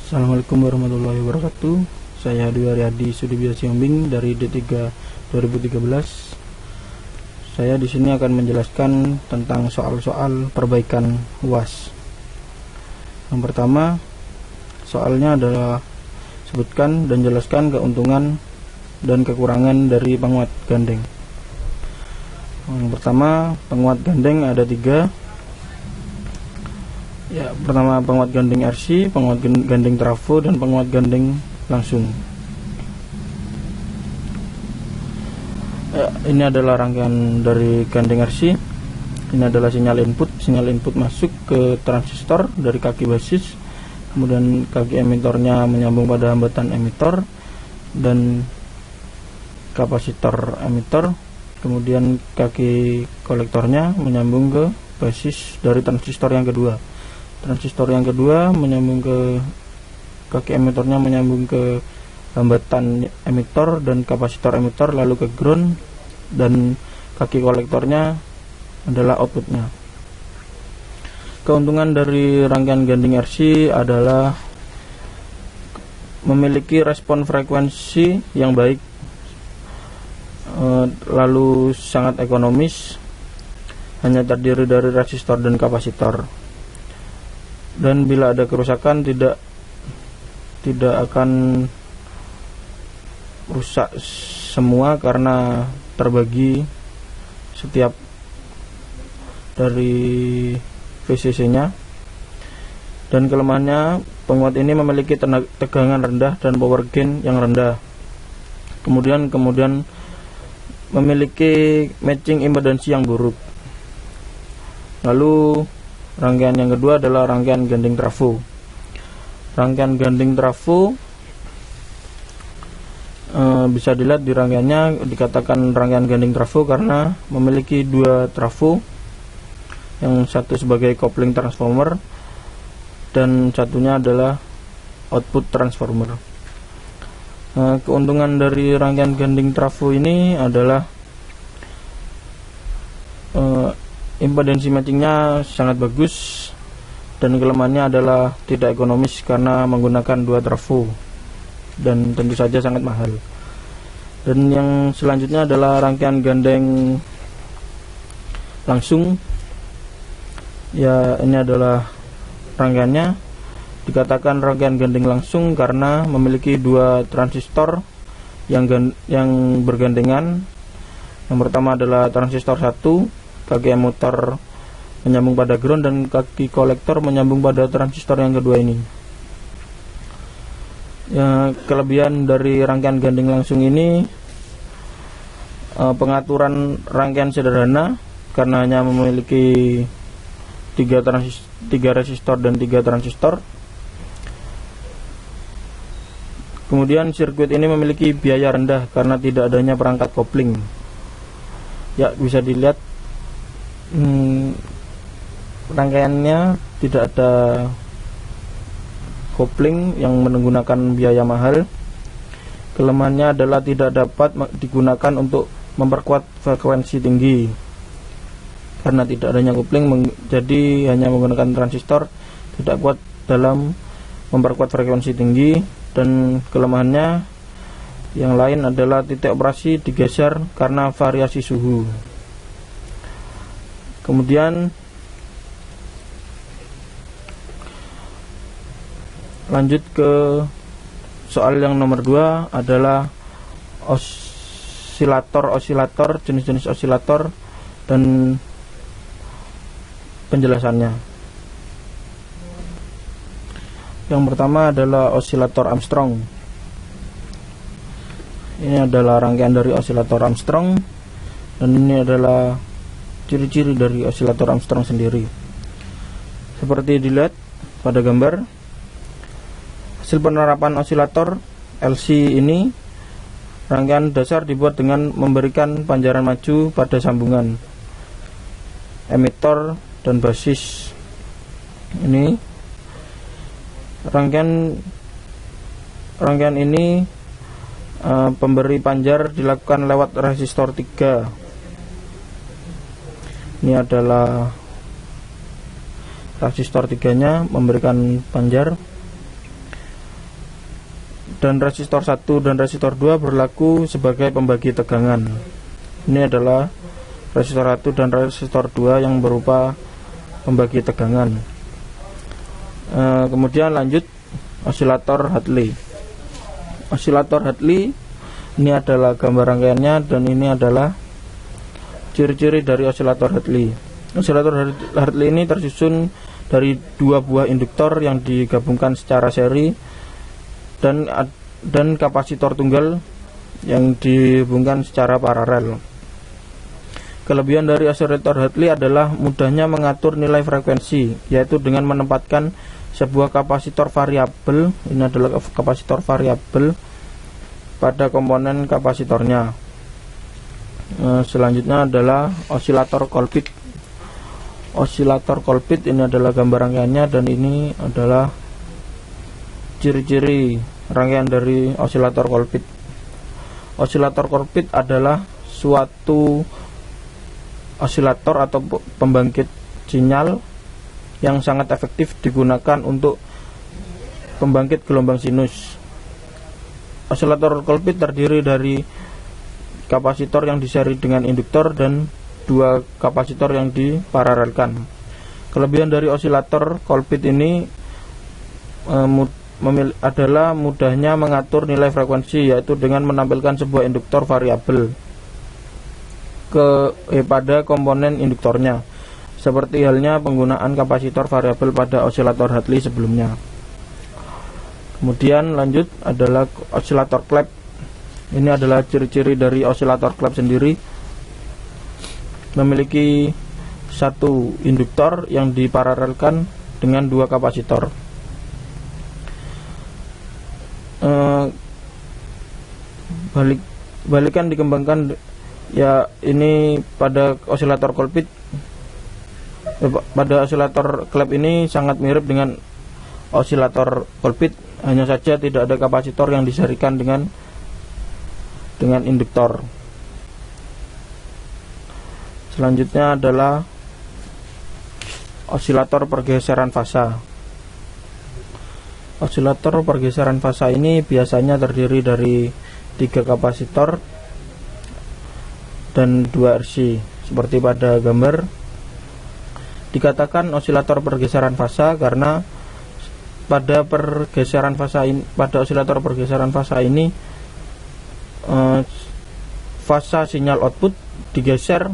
Assalamualaikum warahmatullahi wabarakatuh. Saya Dwi Aryadi Sudibyo Siombing dari D3 2013. Saya di sini akan menjelaskan tentang soal-soal perbaikan UAS. Yang pertama, soalnya adalah sebutkan dan jelaskan keuntungan dan kekurangan dari penguat gandeng. Yang pertama, penguat gandeng ada 3. Ya, pertama penguat gandeng RC, penguat gandeng trafo, dan penguat gandeng langsung. Ya, ini adalah rangkaian dari gandeng RC. Ini adalah sinyal input masuk ke transistor dari kaki basis, kemudian kaki emitornya menyambung pada hambatan emitor dan kapasitor emitor, kemudian kaki kolektornya menyambung ke basis dari transistor yang kedua. Transistor yang kedua menyambung ke kaki emitornya, menyambung ke hambatan emitor dan kapasitor emitor, lalu ke ground, dan kaki kolektornya adalah outputnya. Keuntungan dari rangkaian gandeng RC adalah memiliki respon frekuensi yang baik, lalu sangat ekonomis, hanya terdiri dari resistor dan kapasitor. Dan bila ada kerusakan tidak akan rusak semua karena terbagi setiap dari VCC-nya. Dan kelemahannya, penguat ini memiliki tegangan rendah dan power gain yang rendah. Kemudian memiliki matching impedansi yang buruk. Lalu rangkaian yang kedua adalah rangkaian gandeng trafo. Rangkaian gandeng trafo bisa dilihat di rangkaiannya, dikatakan rangkaian gandeng trafo karena memiliki 2 trafo, yang satu sebagai coupling transformer dan satunya adalah output transformer. Keuntungan dari rangkaian gandeng trafo ini adalah impedansi matchingnya sangat bagus, dan kelemahannya adalah tidak ekonomis karena menggunakan 2 trafo dan tentu saja sangat mahal. Dan yang selanjutnya adalah rangkaian gandeng langsung. Ya, ini adalah rangkaiannya, dikatakan rangkaian gandeng langsung karena memiliki 2 transistor yang bergandengan. Yang pertama adalah transistor 1, kaki emitor menyambung pada ground, dan kaki kolektor menyambung pada transistor yang kedua ini. Ya, kelebihan dari rangkaian gandeng langsung ini, pengaturan rangkaian sederhana karena hanya memiliki 3 resistor dan 3 transistor. Kemudian sirkuit ini memiliki biaya rendah karena tidak adanya perangkat kopling. Ya, bisa dilihat rangkaiannya tidak ada kopling yang menggunakan biaya mahal. Kelemahannya adalah tidak dapat digunakan untuk memperkuat frekuensi tinggi karena tidak adanya kopling, jadi hanya menggunakan transistor, tidak kuat dalam memperkuat frekuensi tinggi. Dan kelemahannya yang lain adalah titik operasi digeser karena variasi suhu. Kemudian lanjut ke soal yang nomor 2 adalah osilator, jenis-jenis osilator dan penjelasannya. Yang pertama adalah osilator Armstrong. Ini adalah rangkaian dari osilator Armstrong, dan ini adalah ciri-ciri dari osilator Armstrong sendiri. Seperti dilihat pada gambar, hasil penerapan osilator LC ini, rangkaian dasar dibuat dengan memberikan panjaran maju pada sambungan emitor dan basis. Ini rangkaian ini pemberi panjar dilakukan lewat resistor 3. Ini adalah resistor 3-nya memberikan panjar. dan resistor 1 dan resistor 2 berlaku sebagai pembagi tegangan. Ini adalah resistor 1 dan resistor 2 yang berupa pembagi tegangan. Kemudian lanjut osilator Hartley. Osilator Hartley ini adalah gambar rangkaiannya, dan ini adalah ciri-ciri dari osilator Hartley. Osilator Hartley ini tersusun dari dua buah induktor yang digabungkan secara seri dan kapasitor tunggal yang dihubungkan secara paralel. Kelebihan dari osilator Hartley adalah mudahnya mengatur nilai frekuensi, yaitu dengan menempatkan sebuah kapasitor variabel, ini adalah kapasitor variabel, pada komponen kapasitornya. Selanjutnya adalah osilator Colpitts. Osilator Colpitts ini adalah gambar rangkaiannya, dan ini adalah ciri-ciri rangkaian dari osilator Colpitts. Osilator Colpitts adalah suatu osilator atau pembangkit sinyal yang sangat efektif digunakan untuk pembangkit gelombang sinus. Osilator Colpitts terdiri dari kapasitor yang diseri dengan induktor dan dua kapasitor yang diparalelkan. Kelebihan dari osilator Colpitts ini adalah mudahnya mengatur nilai frekuensi, yaitu dengan menampilkan sebuah induktor variabel pada komponen induktornya, seperti halnya penggunaan kapasitor variabel pada osilator Hartley sebelumnya. Kemudian lanjut adalah osilator Clap. Ini adalah ciri-ciri dari osilator Clap sendiri. Memiliki satu induktor yang diparalelkan dengan dua kapasitor. Balikan dikembangkan, ya, ini pada osilator Colpitts. Pada osilator Clap ini sangat mirip dengan osilator Colpitts, hanya saja tidak ada kapasitor yang diserikan dengan induktor. Selanjutnya adalah osilator pergeseran fasa. Osilator pergeseran fasa ini biasanya terdiri dari 3 kapasitor dan 2 RC, seperti pada gambar. Dikatakan osilator pergeseran fasa karena pada osilator pergeseran fasa ini fasa sinyal output digeser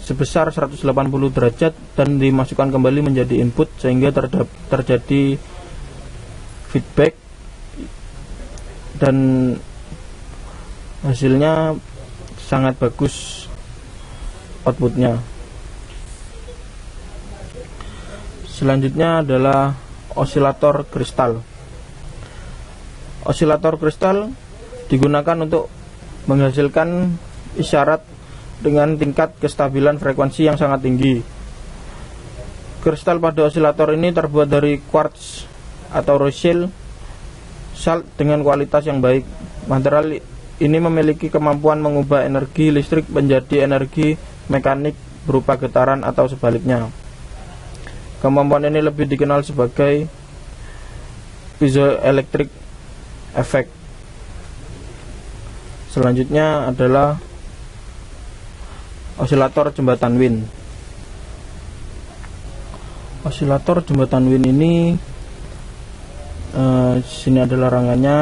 sebesar 180 derajat dan dimasukkan kembali menjadi input, sehingga terjadi feedback dan hasilnya sangat bagus outputnya. Selanjutnya adalah osilator kristal. Osilator kristal digunakan untuk menghasilkan isyarat dengan tingkat kestabilan frekuensi yang sangat tinggi. Kristal pada osilator ini terbuat dari quartz atau rochelle salt dengan kualitas yang baik. Material ini memiliki kemampuan mengubah energi listrik menjadi energi mekanik berupa getaran atau sebaliknya. Kemampuan ini lebih dikenal sebagai piezoelectric effect. Selanjutnya adalah osilator jembatan Wien. Osilator jembatan Wien ini sini adalah rangkaiannya,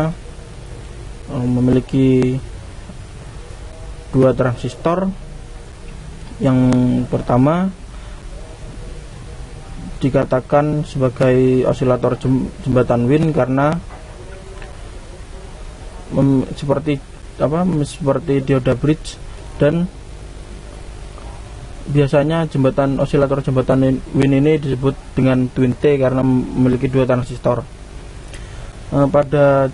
memiliki 2 transistor. Yang pertama dikatakan sebagai osilator jembatan Wien karena seperti dioda bridge, dan biasanya osilator jembatan Wien ini disebut dengan twin T karena memiliki 2 transistor. Pada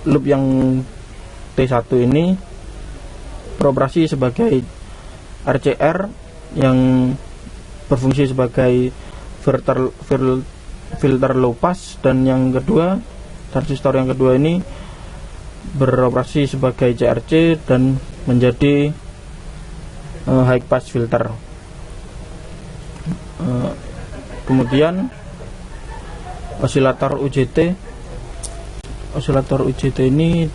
loop yang T1 ini beroperasi sebagai RCR yang berfungsi sebagai filter low pass, dan yang kedua, transistor yang kedua ini beroperasi sebagai CRC dan menjadi high pass filter. Kemudian osilator UJT. osilator UJT ini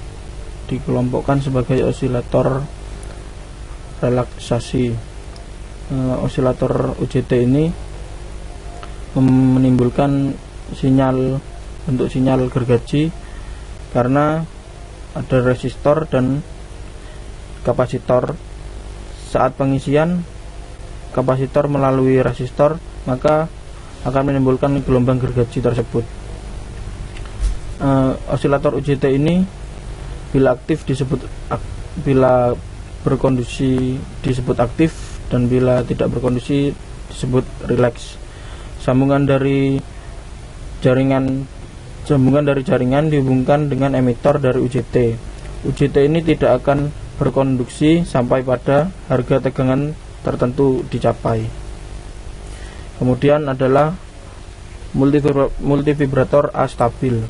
dikelompokkan sebagai osilator relaksasi. Osilator UJT ini menimbulkan bentuk sinyal gergaji karena ada resistor dan kapasitor. Saat pengisian kapasitor melalui resistor, maka akan menimbulkan gelombang gergaji tersebut. Osilator UJT ini bila berkondisi disebut aktif, dan bila tidak berkondisi disebut rileks. Sambungan dari jaringan dihubungkan dengan emitor dari UJT. UJT ini tidak akan berkonduksi sampai pada harga tegangan tertentu dicapai. Kemudian adalah multivibrator astabil.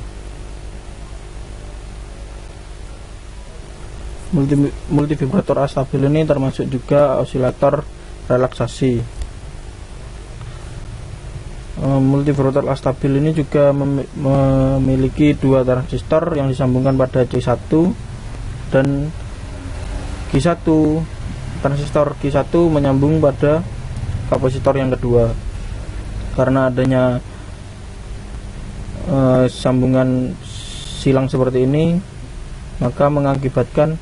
Multivibrator astabil ini termasuk juga osilator relaksasi. Multivibrator astabil ini juga memiliki dua transistor yang disambungkan pada C1 dan Q1. Transistor Q1 menyambung pada kapasitor yang kedua. Karena adanya sambungan silang seperti ini, maka mengakibatkan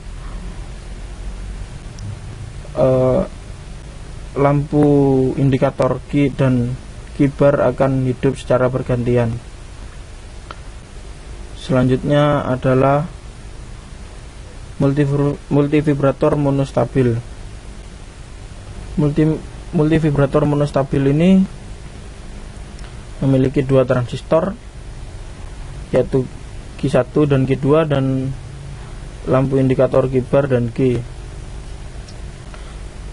lampu indikator Q dan Q bar akan hidup secara bergantian. Selanjutnya adalah multivibrator monostabil. Multivibrator monostabil ini memiliki dua transistor, yaitu Q1 dan Q2, dan lampu indikator Q bar dan Q.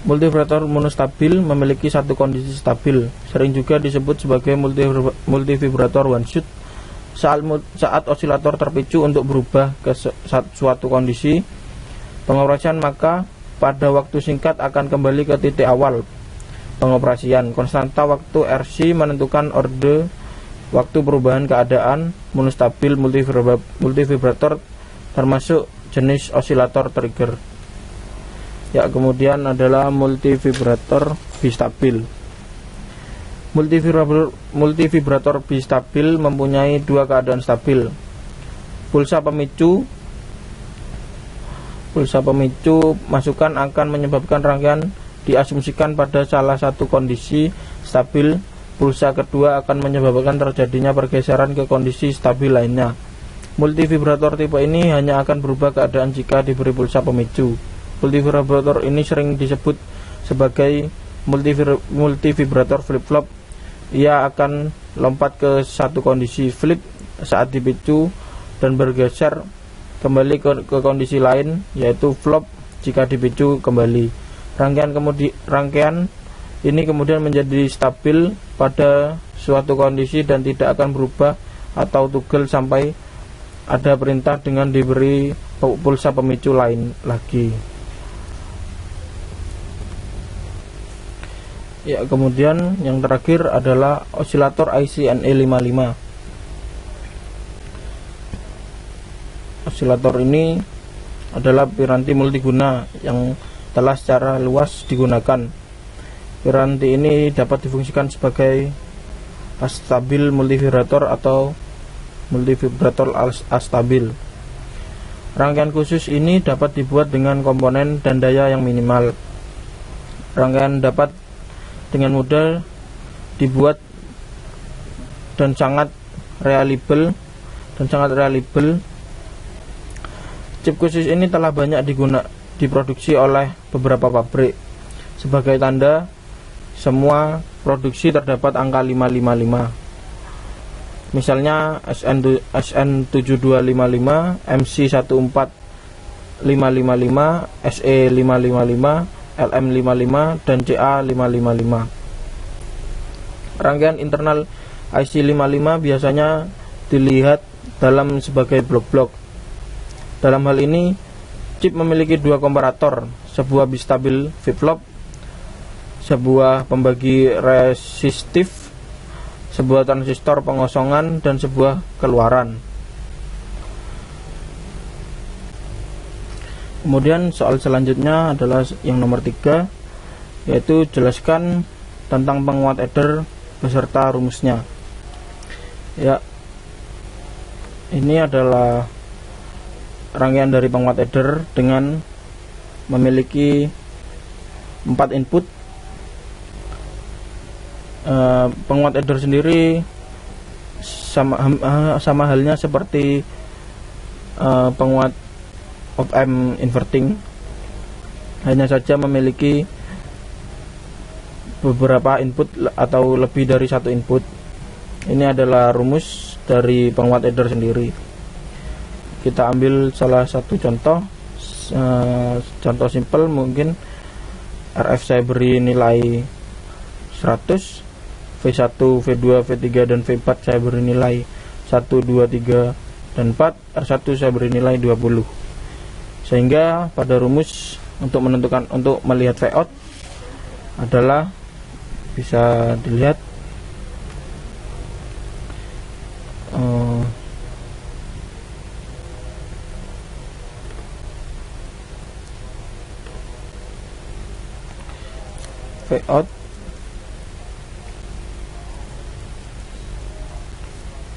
Multivibrator monostabil memiliki satu kondisi stabil, sering juga disebut sebagai multivibrator one shot. Saat osilator terpicu untuk berubah ke suatu kondisi pengoperasian, maka pada waktu singkat akan kembali ke titik awal pengoperasian. Konstanta waktu RC menentukan orde waktu perubahan keadaan monostabil multivibrator, termasuk jenis osilator trigger. Ya, kemudian adalah multivibrator bistabil. Multivibrator bistabil mempunyai dua keadaan stabil. Pulsa pemicu masukan akan menyebabkan rangkaian diasumsikan pada salah satu kondisi stabil. Pulsa kedua akan menyebabkan terjadinya pergeseran ke kondisi stabil lainnya. Multivibrator tipe ini hanya akan berubah keadaan jika diberi pulsa pemicu. Multivibrator ini sering disebut sebagai multivibrator flip-flop. Ia akan lompat ke satu kondisi flip saat dipicu dan bergeser kembali ke kondisi lain, yaitu flop jika dipicu kembali. Rangkaian ini kemudian menjadi stabil pada suatu kondisi dan tidak akan berubah atau tugel sampai ada perintah dengan diberi pulsa pemicu lain lagi. Ya, kemudian yang terakhir adalah osilator IC-NE55. Osilator ini adalah piranti multiguna yang telah secara luas digunakan. Piranti ini dapat difungsikan sebagai astabil multivibrator atau multivibrator astabil. Rangkaian khusus ini dapat dibuat dengan komponen dan daya yang minimal. Rangkaian dapat dengan mudah dibuat dan sangat reliable. Chip khusus ini telah banyak diproduksi oleh beberapa pabrik. Sebagai tanda, semua produksi terdapat angka 555. Misalnya SN7255, MC14555, SE555, LM55, dan CA555. Rangkaian internal IC55 biasanya dilihat dalam sebagai blok-blok. Dalam hal ini, chip memiliki dua komparator, sebuah bistabil flip-flop, sebuah pembagi resistif, sebuah transistor pengosongan, dan sebuah keluaran. Kemudian soal selanjutnya adalah yang nomor 3, yaitu jelaskan tentang penguat adder beserta rumusnya. Ya, ini adalah rangkaian dari penguat adder dengan memiliki 4 input. Penguat adder sendiri sama halnya seperti penguat op-amp inverting, hanya saja memiliki beberapa input atau lebih dari satu input. Ini adalah rumus dari penguat adder sendiri. Kita ambil salah satu contoh, contoh simple. Mungkin RF saya beri nilai 100, V1, V2, V3 dan V4 saya beri nilai 1, 2, 3 dan 4, R1 saya beri nilai 20. Sehingga pada rumus untuk melihat Vout adalah bisa dilihat Vout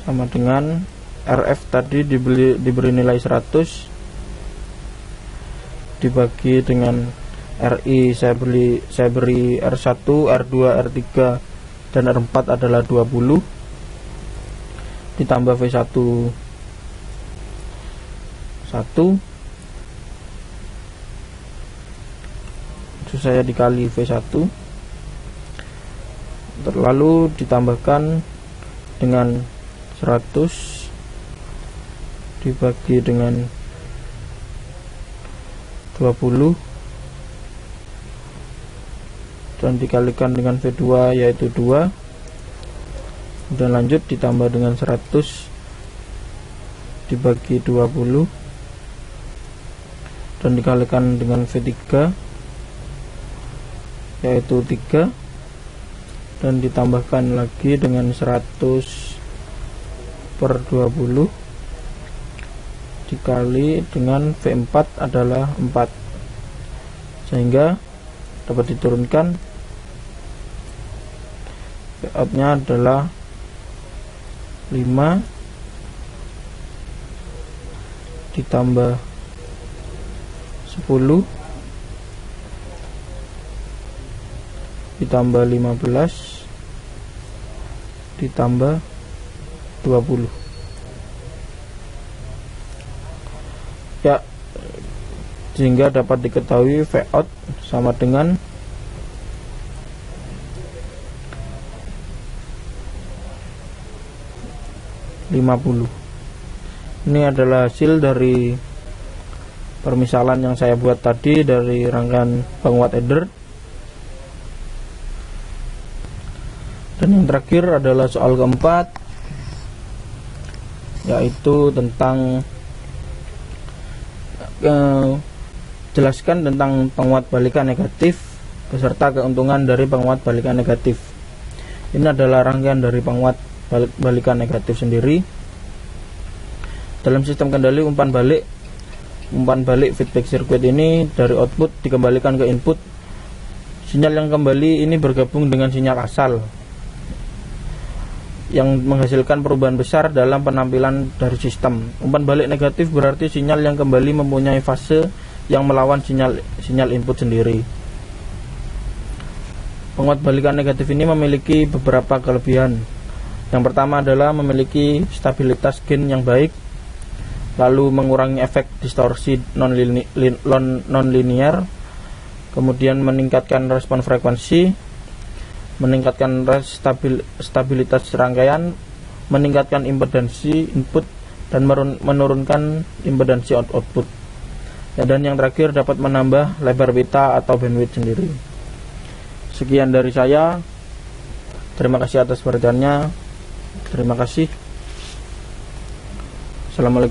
sama dengan RF tadi diberi nilai 100 dibagi dengan RI saya beri R1, R2, R3 dan R4 adalah 20, ditambah V1 1, itu saya dikali V1, lalu ditambahkan dengan 100 dibagi dengan 20 dan dikalikan dengan V2 yaitu 2, dan lanjut ditambah dengan 100 dibagi 20 dan dikalikan dengan V3 yaitu 3, dan ditambahkan lagi dengan 100 per 20 dikali dengan V4 adalah 4, sehingga dapat diturunkan Vout nya adalah 5 ditambah 10 ditambah 15 ditambah 20. Ya, sehingga dapat diketahui Vout sama dengan 50. Ini adalah hasil dari permisalan yang saya buat tadi dari rangkaian penguat adder. Dan yang terakhir adalah soal keempat, yaitu tentang jelaskan tentang penguat balikan negatif beserta keuntungan dari penguat balikan negatif. Ini adalah rangkaian dari penguat balikan negatif sendiri. Dalam sistem kendali umpan balik feedback circuit ini dari output dikembalikan ke input. Sinyal yang kembali ini bergabung dengan sinyal asal yang menghasilkan perubahan besar dalam penampilan dari sistem. Umpan balik negatif berarti sinyal yang kembali mempunyai fase yang melawan sinyal input sendiri. Penguat balikan negatif ini memiliki beberapa kelebihan. Yang pertama adalah memiliki stabilitas gain yang baik, lalu mengurangi efek distorsi non-linear, kemudian meningkatkan respon frekuensi, meningkatkan stabilitas rangkaian, meningkatkan impedansi input, dan menurunkan impedansi output. Ya, dan yang terakhir dapat menambah lebar pita atau bandwidth sendiri. Sekian dari saya. Terima kasih atas perhatiannya. Terima kasih. Assalamualaikum.